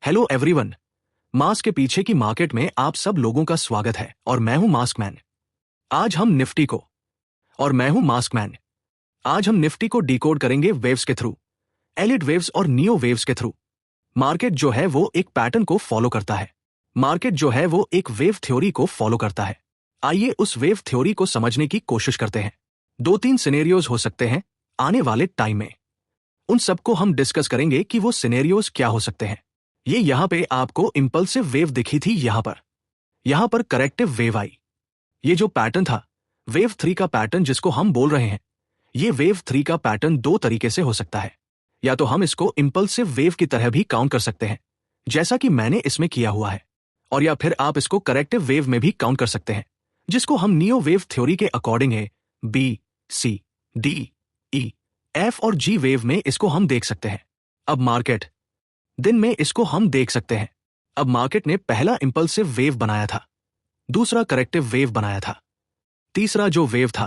Hello everyone. Mask के पीछे की मार्केट में आप सब लोगों का स्वागत है और मैं हूं मास्कमैन। आज हम निफ्टी को और मैं हूं मास्कमैन। आज हम निफ्टी को डिकोड करेंगे वेव्स के थ्रू, एलिट वेव्स और नियो वेव्स के थ्रू। मार्केट जो है वो एक पैटर्न को फॉलो करता है। मार्केट जो है वो एक वेव थ्योरी को फॉलो करता है। आइए उस वेव थ्योरी को समझने की कोशिश करते हैं। 2-3 सिनेरियोज हो सकते हैं आने वाले टाइम में। उन सबको हम डिस्कस करेंगे कि वो सिनेरियोज क्या हो सकते हैं। ये यहां पे आपको इंपल्सिव वेव दिखी थी, यहां पर करेक्टिव वेव आई। ये जो पैटर्न था वेव 3 का पैटर्न जिसको हम बोल रहे हैं, ये वेव 3 का पैटर्न 2 तरीके से हो सकता है। या तो हम इसको इंपल्सिव वेव की तरह भी काउंट कर सकते हैं जैसा कि मैंने इसमें किया हुआ है, और या फिर आप इसको करेक्टिव वेव में भी काउंट कर सकते हैं जिसको हम नियो वेव थ्योरी के अकॉर्डिंग है बी, सी, डी, ई, एफ और जी वेव में इसको हम देख सकते हैं। अब मार्केट दिन में इसको हम देख सकते हैं। अब मार्केट ने पहला इंपल्सिव वेव बनाया था, दूसरा करेक्टिव वेव बनाया था, तीसरा जो वेव था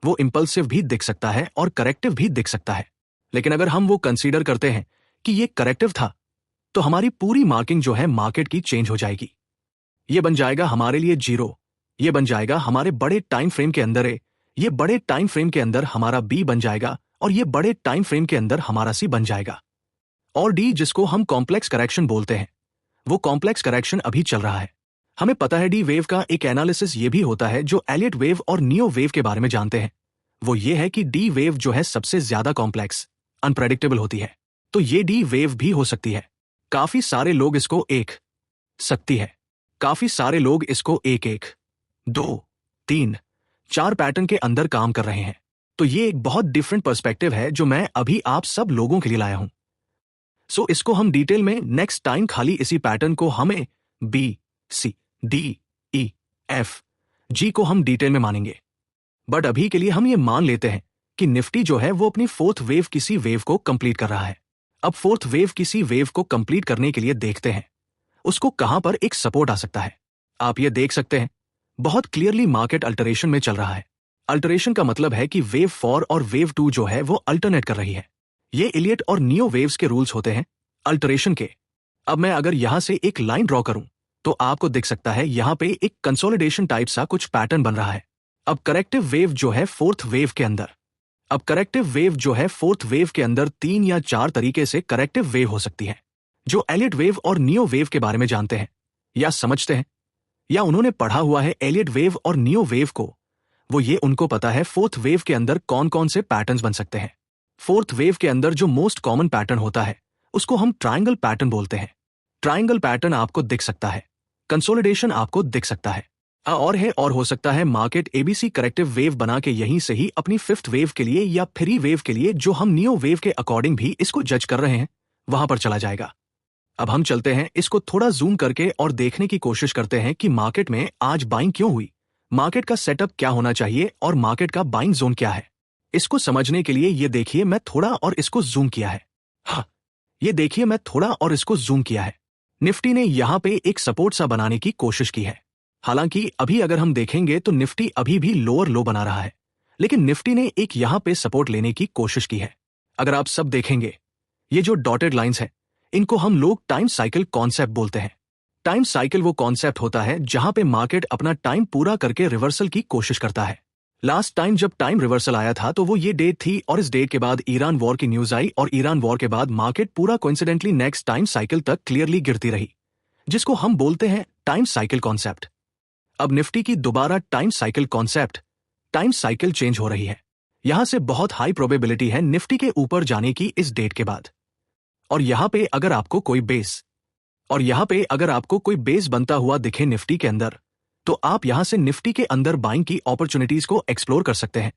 वो इंपल्सिव भी दिख सकता है और करेक्टिव भी दिख सकता है। लेकिन अगर हम वो कंसीडर करते हैं कि ये करेक्टिव था तो हमारी पूरी मार्किंग जो है मार्केट की चेंज हो जाएगी। ये बन जाएगा हमारे लिए 0, ये बन जाएगा हमारे बड़े टाइम फ्रेम के अंदर ए, ये बड़े टाइम फ्रेम के अंदर हमारा बी बन जाएगा और ये बड़े टाइम फ्रेम के अंदर हमारा सी बन जाएगा। और डी जिसको हम कॉम्प्लेक्स करेक्शन बोलते हैं, वो कॉम्प्लेक्स करेक्शन अभी चल रहा है। हमें पता है डी वेव का एक एनालिसिस ये भी होता है जो एलियट वेव और नियो वेव के बारे में जानते हैं। वो ये है कि डी वेव जो है सबसे ज्यादा कॉम्प्लेक्स, अनप्रेडिक्टेबल होती है। तो ये डी वेव भी हो सकती है। काफी सारे लोग इसको एक सकती है, काफी सारे लोग इसको 1, 2, 3, 4 पैटर्न के अंदर काम कर रहे हैं। तो ये एक बहुत डिफरेंट पर्सपेक्टिव है जो मैं अभी आप सब लोगों के लिए लाया हूं। सो इसको हम डिटेल में नेक्स्ट टाइम खाली इसी पैटर्न को हमें बी, सी, डी, ई, एफ, जी को हम डिटेल में मानेंगे। बट अभी के लिए हम ये मान लेते हैं कि निफ्टी जो है वो अपनी फोर्थ वेव किसी वेव को कंप्लीट कर रहा है। अब फोर्थ वेव किसी वेव को कंप्लीट करने के लिए देखते हैं उसको कहां पर एक सपोर्ट आ सकता है। आप ये देख सकते हैं बहुत क्लियरली मार्केट अल्टरेशन में चल रहा है। अल्टरेशन का मतलब है कि वेव 4 और वेव 2 जो है वो अल्टरनेट कर रही है। ये इलियट और नियो वेव्स के रूल्स होते हैं अल्टरेशन के। अब मैं अगर यहां से एक लाइन ड्रॉ करूं तो आपको दिख सकता है यहां पे एक कंसोलिडेशन टाइप सा कुछ पैटर्न बन रहा है। अब करेक्टिव वेव जो है फोर्थ वेव के अंदर, अब करेक्टिव वेव जो है फोर्थ वेव के अंदर 3 या 4 तरीके से करेक्टिव वेव हो सकती है। जो एलियट वेव और नियो वेव के बारे में जानते हैं या समझते हैं या उन्होंने पढ़ा हुआ है एलियट वेव और नियो वेव को, वो ये उनको पता है फोर्थ वेव के अंदर कौन कौन से पैटर्न्स बन सकते हैं। फोर्थ वेव के अंदर जो मोस्ट कॉमन पैटर्न होता है उसको हम ट्रायंगल पैटर्न बोलते हैं। ट्रायंगल पैटर्न आपको दिख सकता है, कंसोलिडेशन आपको दिख सकता है, और हो सकता है मार्केट एबीसी करेक्टिव वेव बना के यहीं से ही अपनी फिफ्थ वेव के लिए या फ्री वेव के लिए जो हम नियो वेव के अकॉर्डिंग भी इसको जज कर रहे हैं वहां पर चला जाएगा। अब हम चलते हैं इसको थोड़ा जूम करके और देखने की कोशिश करते हैं कि मार्केट में आज बाइंग क्यों हुई, मार्केट का सेटअप क्या होना चाहिए और मार्केट का बाइंग जोन क्या है। इसको समझने के लिए ये देखिए मैं थोड़ा और इसको जूम किया है। हाँ, ये देखिए मैं थोड़ा और इसको जूम किया है। निफ्टी ने यहां पे एक सपोर्ट सा बनाने की कोशिश की है। हालांकि अभी अगर हम देखेंगे तो निफ्टी अभी भी लोअर लो बना रहा है, लेकिन निफ्टी ने एक यहां पे सपोर्ट लेने की कोशिश की है। अगर आप सब देखेंगे ये जो डॉटेड लाइंस है इनको हम लोग टाइम साइकिल कॉन्सेप्ट बोलते हैं। टाइम साइकिल वो कॉन्सेप्ट होता है जहां पे मार्केट अपना टाइम पूरा करके रिवर्सल की कोशिश करता है। लास्ट टाइम जब टाइम रिवर्सल आया था तो वो ये डेट थी और इस डेट के बाद ईरान वॉर की न्यूज आई और ईरान वॉर के बाद मार्केट पूरा कोइंसिडेंटली नेक्स्ट टाइम साइकिल तक क्लियरली गिरती रही, जिसको हम बोलते हैं टाइम साइकिल कॉन्सेप्ट। अब निफ्टी की दोबारा time cycle concept, time cycle change हो रही है। यहां से बहुत हाई प्रोबेबिलिटी है निफ्टी के ऊपर जाने की इस डेट के बाद। और यहां पे अगर आपको कोई बेस बनता हुआ दिखे निफ्टी के अंदर तो आप यहां से निफ्टी के अंदर बाइंग की अपॉर्चुनिटीज को एक्सप्लोर कर सकते हैं,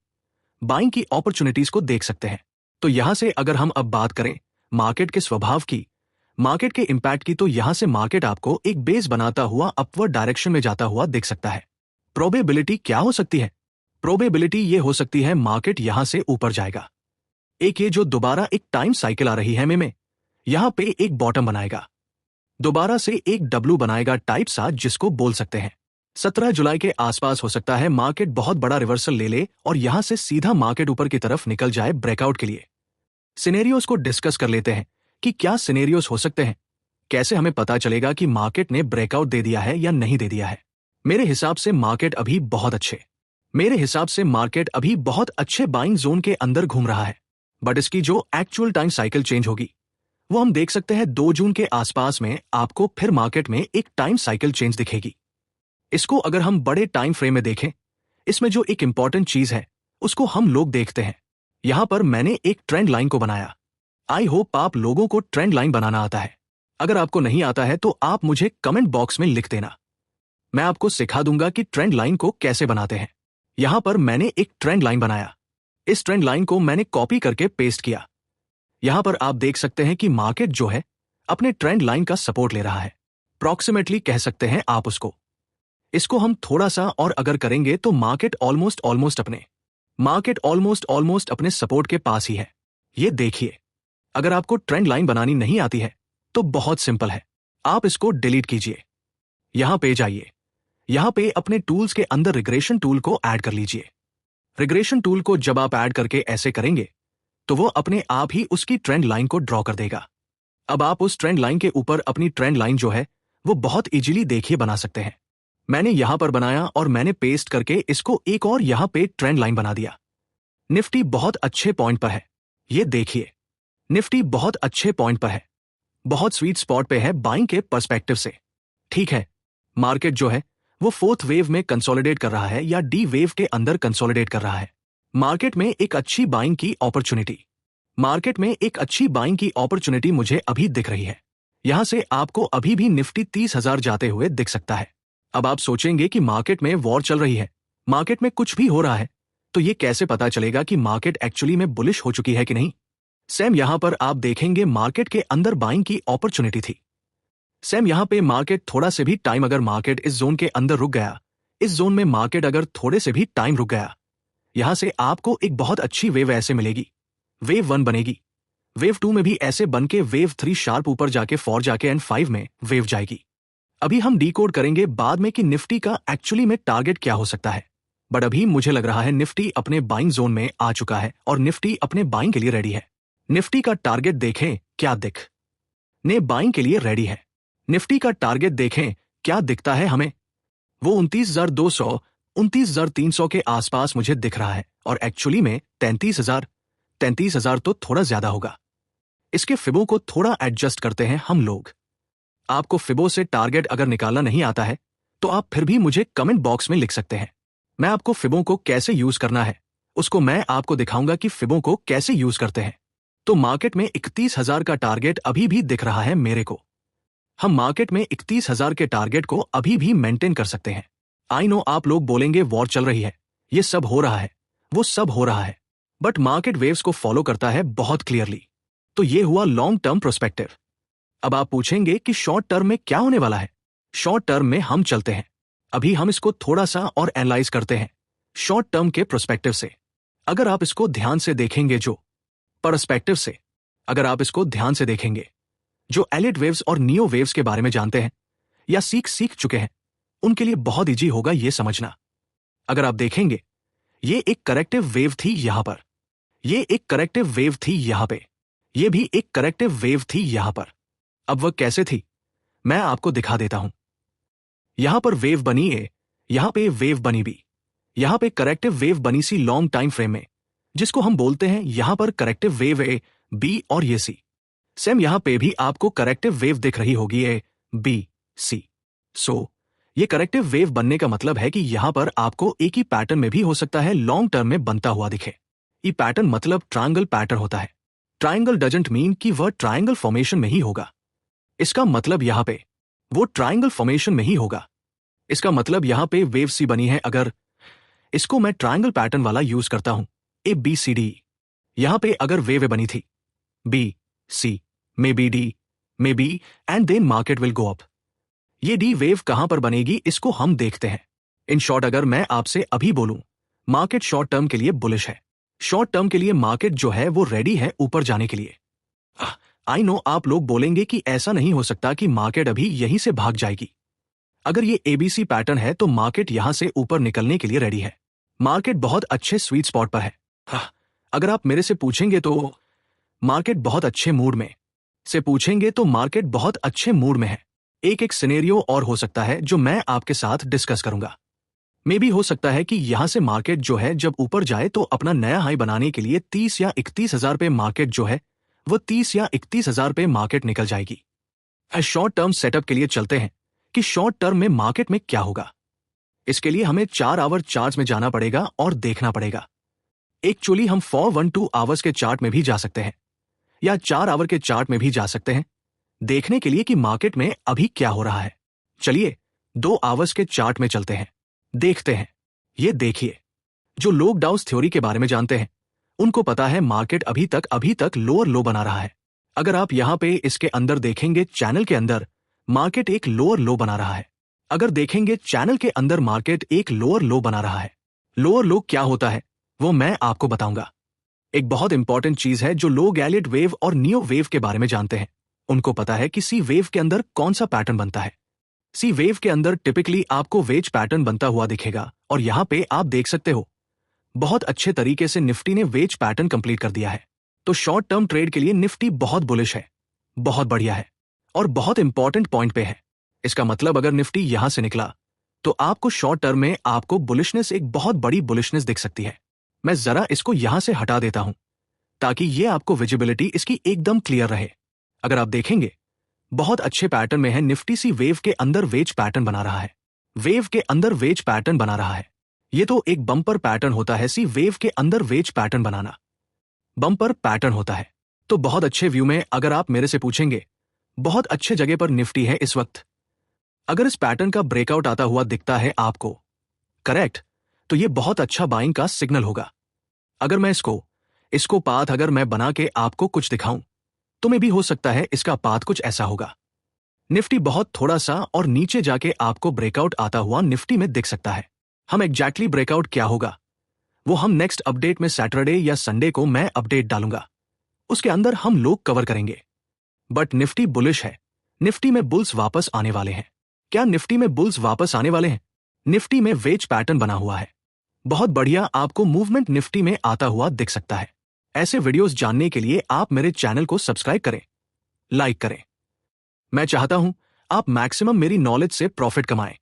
बाइंग की अपॉर्चुनिटीज को देख सकते हैं। तो यहां से अगर हम अब बात करें मार्केट के स्वभाव की, मार्केट के इंपैक्ट की, तो यहां से मार्केट आपको एक बेस बनाता हुआ अपवर्ड डायरेक्शन में जाता हुआ दिख सकता है। प्रोबेबिलिटी क्या हो सकती है? प्रोबेबिलिटी ये हो सकती है मार्केट यहां से ऊपर जाएगा। एक ये जो दोबारा एक टाइम साइकिल आ रही है में यहां पे एक बॉटम बनाएगा, दोबारा से एक डब्ल्यू बनाएगा टाइप सा, जिसको बोल सकते हैं 17 जुलाई के आसपास हो सकता है मार्केट बहुत बड़ा रिवर्सल ले ले और यहां से सीधा मार्केट ऊपर की तरफ निकल जाए ब्रेकआउट के लिए। सिनेरियोस को डिस्कस कर लेते हैं कि क्या सिनेरियोस हो सकते हैं। कैसे हमें पता चलेगा कि मार्केट ने ब्रेकआउट दे दिया है या नहीं दे दिया है? मेरे हिसाब से मार्केट अभी बहुत अच्छे बाइंग जोन के अंदर घूम रहा है, बट इसकी जो एक्चुअल टाइम साइकिल चेंज होगी वो हम देख सकते हैं 2 जून के आसपास में आपको फिर मार्केट में एक टाइम साइकिल चेंज दिखेगी। इसको अगर हम बड़े टाइम फ्रेम में देखें, इसमें जो एक इंपॉर्टेंट चीज है उसको हम लोग देखते हैं। यहां पर मैंने एक ट्रेंड लाइन को बनाया। आई होप आप लोगों को ट्रेंड लाइन बनाना आता है। अगर आपको नहीं आता है तो आप मुझे कमेंट बॉक्स में लिख देना, मैं आपको सिखा दूंगा कि ट्रेंड लाइन को कैसे बनाते हैं। यहां पर मैंने एक ट्रेंड लाइन बनाया। इस ट्रेंड लाइन को मैंने कॉपी करके पेस्ट किया। यहां पर आप देख सकते हैं कि मार्केट जो है अपने ट्रेंड लाइन का सपोर्ट ले रहा है, अप्रॉक्सीमेटली कह सकते हैं आप उसको। इसको हम थोड़ा सा और अगर करेंगे तो मार्केट ऑलमोस्ट अपने सपोर्ट के पास ही है। ये देखिए, अगर आपको ट्रेंड लाइन बनानी नहीं आती है तो बहुत सिंपल है, आप इसको डिलीट कीजिए। यहां पे जाइए, यहां पे अपने टूल्स के अंदर रिग्रेशन टूल को ऐड कर लीजिए। रिग्रेशन टूल को जब आप ऐड करके ऐसे करेंगे तो वो अपने आप ही उसकी ट्रेंड लाइन को ड्रॉ कर देगा। अब आप उस ट्रेंड लाइन के ऊपर अपनी ट्रेंड लाइन जो है वो बहुत इजीली देखिए बना सकते हैं। मैंने यहां पर बनाया और मैंने पेस्ट करके इसको एक और यहां पे ट्रेंड लाइन बना दिया। निफ्टी बहुत अच्छे पॉइंट पर है, ये देखिए, निफ्टी बहुत अच्छे पॉइंट पर है, बहुत स्वीट स्पॉट पे है बाइंग के पर्सपेक्टिव से। ठीक है, मार्केट जो है वो 4th वेव में कंसोलिडेट कर रहा है या डी वेव के अंदर कंसोलिडेट कर रहा है। मार्केट में एक अच्छी बाइंग की अपॉर्चुनिटी मुझे अभी दिख रही है। यहां से आपको अभी भी निफ्टी 30,000 जाते हुए दिख सकता है। अब आप सोचेंगे कि मार्केट में वॉर चल रही है, मार्केट में कुछ भी हो रहा है, तो ये कैसे पता चलेगा कि मार्केट एक्चुअली में बुलिश हो चुकी है कि नहीं? सेम यहां पर आप देखेंगे मार्केट के अंदर बाइंग की अपॉर्चुनिटी थी। सेम यहां पे मार्केट थोड़ा से भी टाइम अगर मार्केट इस जोन के अंदर रुक गया, इस जोन में मार्केट अगर थोड़े से भी टाइम रुक गया, यहां से आपको एक बहुत अच्छी वेव ऐसे मिलेगी। वेव 1 बनेगी, वेव 2 में भी ऐसे बन के वेव 3 शार्प ऊपर जाके 4 जाके एंड 5 में वेव जाएगी। अभी हम डीकोड करेंगे बाद में कि निफ्टी का एक्चुअली में टारगेट क्या हो सकता है, बट अभी मुझे लग रहा है निफ्टी अपने बाइंग जोन में आ चुका है और निफ्टी अपने बाइंग के लिए रेडी है। निफ्टी का टारगेट देखें क्या ने बाइंग के लिए रेडी है। निफ्टी का टारगेट देखें क्या दिखता है हमें, वो 29,200 29,300 के आसपास मुझे दिख रहा है और एक्चुअली में 33,000 तो थोड़ा ज्यादा होगा। इसके फिबो को थोड़ा एडजस्ट करते हैं हम लोग। आपको फिबो से टारगेट अगर निकालना नहीं आता है तो आप फिर भी मुझे कमेंट बॉक्स में लिख सकते हैं। मैं आपको फिबो को कैसे यूज करना है उसको मैं आपको दिखाऊंगा कि फिबो को कैसे यूज करते हैं। तो मार्केट में 31,000 का टारगेट अभी भी दिख रहा है मेरे को। हम मार्केट में 31,000 के टारगेट को अभी भी मेंटेन कर सकते हैं। आई नो आप लोग बोलेंगे वॉर चल रही है, ये सब हो रहा है, वो सब हो रहा है, बट मार्केट वेव्स को फॉलो करता है बहुत क्लियरली। तो ये हुआ लॉन्ग टर्म प्रोस्पेक्टिव। अब आप पूछेंगे कि शॉर्ट टर्म में क्या होने वाला है। शॉर्ट टर्म में हम चलते हैं, अभी हम इसको थोड़ा सा और एनालाइज करते हैं शॉर्ट टर्म के प्रोस्पेक्टिव से। अगर आप इसको ध्यान से देखेंगे, जो पर्सपेक्टिव से अगर आप इसको ध्यान से देखेंगे, जो एलिट वेव्स और नियो वेव्स के बारे में जानते हैं या सीख चुके हैं, उनके लिए बहुत इजी होगा ये समझना। अगर आप देखेंगे, ये एक करेक्टिव वेव थी यहां पर, ये एक करेक्टिव वेव थी यहां पे, ये भी एक करेक्टिव वेव थी यहां पर। अब वह कैसे थी मैं आपको दिखा देता हूं। यहां पर वेव बनी ए, यहां पे वेव बनी बी, यहां पे करेक्टिव वेव बनी सी लॉन्ग टाइम फ्रेम में, जिसको हम बोलते हैं यहां पर करेक्टिव वेव ए, बी और ये सी। सेम यहां पे भी आपको करेक्टिव वेव दिख रही होगी ए, बी, सी। सो ये करेक्टिव वेव बनने का मतलब है कि यहां पर आपको एक ही पैटर्न में भी हो सकता है लॉन्ग टर्म में बनता हुआ दिखे। ये पैटर्न मतलब ट्रायंगल पैटर्न होता है। ट्रायंगल डजंट मीन कि वह ट्रायंगल फॉर्मेशन में ही होगा। इसका मतलब यहां पे वो ट्रायंगल फॉर्मेशन में ही होगा। इसका मतलब यहां पे वेव सी बनी है, अगर इसको मैं ट्रायंगल पैटर्न वाला यूज करता हूं, ए बी सी डी, यहां पे अगर वेव बनी थी बी सी मे बी डी मे B and then market will go up. ये डी वेव कहां पर बनेगी इसको हम देखते हैं। इन शॉर्ट अगर मैं आपसे अभी बोलूं मार्केट शॉर्ट टर्म के लिए बुलिश है, शॉर्ट टर्म के लिए मार्केट जो है वो रेडी है ऊपर जाने के लिए। आई नो आप लोग बोलेंगे कि ऐसा नहीं हो सकता कि मार्केट अभी यहीं से भाग जाएगी। अगर ये एबीसी पैटर्न है तो मार्केट यहां से ऊपर निकलने के लिए रेडी है। मार्केट बहुत अच्छे स्वीट स्पॉट पर है। अगर आप मेरे से पूछेंगे तो मार्केट बहुत अच्छे मूड में, से पूछेंगे तो मार्केट बहुत अच्छे मूड में है। एक एक सिनेरियो और हो सकता है जो मैं आपके साथ डिस्कस करूंगा। मे भी हो सकता है कि यहां से मार्केट जो है जब ऊपर जाए तो अपना नया हाई बनाने के लिए 30 या 31,000 पे मार्केट जो है वो 30 या 31,000 पे मार्केट निकल जाएगी। शॉर्ट टर्म सेटअप के लिए चलते हैं कि शॉर्ट टर्म में मार्केट में क्या होगा। इसके लिए हमें 4 आवर चार्ट में जाना पड़ेगा और देखना पड़ेगा। एक्चुअली हम 412 आवर्स के चार्ट में भी जा सकते हैं या 4 आवर के चार्ट में भी जा सकते हैं देखने के लिए कि मार्केट में अभी क्या हो रहा है। चलिए 2 आवर्स के चार्ट में चलते हैं, देखते हैं। ये देखिए, जो लोग डाउस थ्योरी के बारे में जानते हैं उनको पता है मार्केट अभी तक लोअर लो बना रहा है। अगर आप यहां पे इसके अंदर देखेंगे चैनल के अंदर मार्केट एक लोअर लो बना रहा है। अगर देखेंगे चैनल के अंदर मार्केट एक लोअर लो बना रहा है। लोअर लो क्या होता है वो मैं आपको बताऊंगा। एक बहुत इंपॉर्टेंट चीज है, जो लोग एलियट वेव और नियो वेव के बारे में जानते हैं उनको पता है कि सी वेव के अंदर कौन सा पैटर्न बनता है। सी वेव के अंदर टिपिकली आपको वेज पैटर्न बनता हुआ दिखेगा और यहां पे आप देख सकते हो बहुत अच्छे तरीके से निफ्टी ने वेज पैटर्न कंप्लीट कर दिया है। तो शॉर्ट टर्म ट्रेड के लिए निफ्टी बहुत बुलिश है, बहुत बढ़िया है और बहुत इंपॉर्टेंट पॉइंट पे है। इसका मतलब अगर निफ्टी यहां से निकला तो आपको शॉर्ट टर्म में आपको बुलिशनेस, एक बहुत बड़ी बुलिशनेस दिख सकती है। मैं जरा इसको यहां से हटा देता हूं ताकि ये आपको विजिबिलिटी इसकी एकदम क्लियर रहे। अगर आप देखेंगे बहुत अच्छे पैटर्न में है निफ्टी, सी वेव के अंदर वेज पैटर्न बना रहा है। वेव के अंदर वेज पैटर्न बना रहा है। ये तो एक बम्पर पैटर्न होता है, सी वेव के अंदर वेज पैटर्न बनाना बम्पर पैटर्न होता है। तो बहुत अच्छे व्यू में अगर आप मेरे से पूछेंगे बहुत अच्छे जगह पर निफ्टी है इस वक्त। अगर इस पैटर्न का ब्रेकआउट आता हुआ दिखता है आपको, करेक्ट, तो ये बहुत अच्छा बाइंग का सिग्नल होगा। अगर मैं इसको पाथ अगर मैं बना के आपको कुछ दिखाऊं तो में भी हो सकता है इसका पाथ कुछ ऐसा होगा। निफ्टी बहुत थोड़ा सा और नीचे जाके आपको ब्रेकआउट आता हुआ निफ्टी में दिख सकता है। हम एग्जैक्टली ब्रेकआउट क्या होगा वो हम नेक्स्ट अपडेट में सैटरडे या संडे को मैं अपडेट डालूंगा, उसके अंदर हम लोग कवर करेंगे। बट निफ्टी बुलिश है, निफ्टी में बुल्स वापस आने वाले हैं। क्या निफ्टी में बुल्स वापस आने वाले हैं? निफ्टी में वेज पैटर्न बना हुआ है, बहुत बढ़िया आपको मूवमेंट निफ्टी में आता हुआ दिख सकता है। ऐसे वीडियोस जानने के लिए आप मेरे चैनल को सब्सक्राइब करें, लाइक करें। मैं चाहता हूं आप मैक्सिमम मेरी नॉलेज से प्रॉफिट कमाएं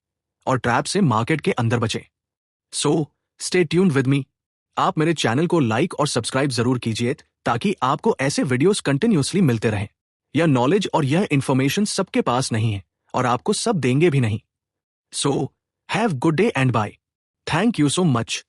और ट्रैप से मार्केट के अंदर बचें। So stay tuned with me. आप मेरे चैनल को लाइक और सब्सक्राइब जरूर कीजिए ताकि आपको ऐसे वीडियोस कंटिन्यूअसली मिलते रहें। यह नॉलेज और यह इंफॉर्मेशन सबके पास नहीं है और आपको सब देंगे भी नहीं। So have good day and bye. Thank you so much.